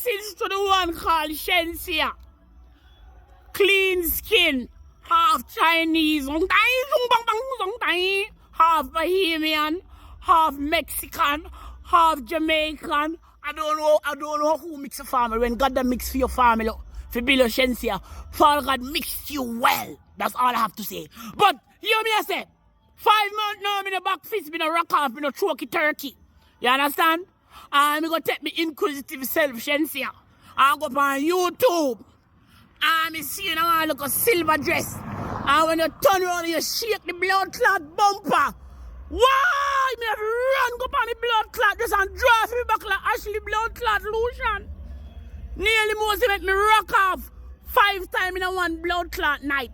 Blessings to the one called Shenseea. Clean skin. Half Chinese. Half Bahamian. Half Mexican. Half Jamaican. I don't know who mix a family. When God done mix for your family, for build your Shenseea, Father God mixed you well. That's all I have to say. But hear me I say, 5 months now, I'm in the back fist, I'm in a rock off, I'm in a choky turkey. You understand? I'm going to take me inquisitive self, Shenseea. I'll go up on YouTube. I'm seeing I look a silver dress. And when you turn around and you shake the blood clot bumper. Why? Me have run go up on the blood clot dress and drive me back like Ashley blood clot lotion. Nearly most make me rock off 5 times in a one blood clot night.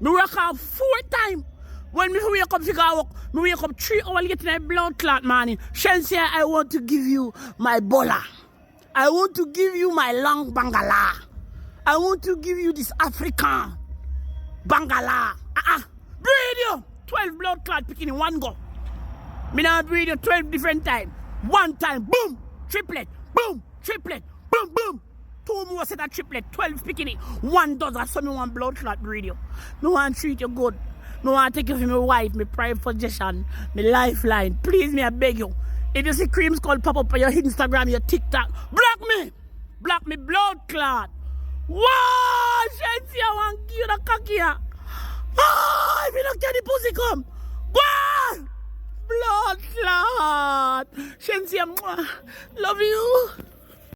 Me rock off 4 times. When me wake up, figure out, me wake up 3 hours later in a blood clot morning. Shenseea, I want to give you my bola. I want to give you my long bangala. I want to give you this African bangala. Breed you 12 blood clot picking in one go. Me now breed you 12 different times. One time, boom, triplet, boom, triplet, boom, boom. 2 more set of triplet, 12 picking it. 1 dozen, so me want blood clot breed you. Me want to treat you good. Me want to take you for my wife, my prime possession, my lifeline. Please me, I beg you. If you see creams called pop up on your Instagram, your TikTok, block me. Block me blood clot. Wow, Shenseea want to give you the cocky. If you don't get the pussy come. Wow, blood clot. Shenseea, love you.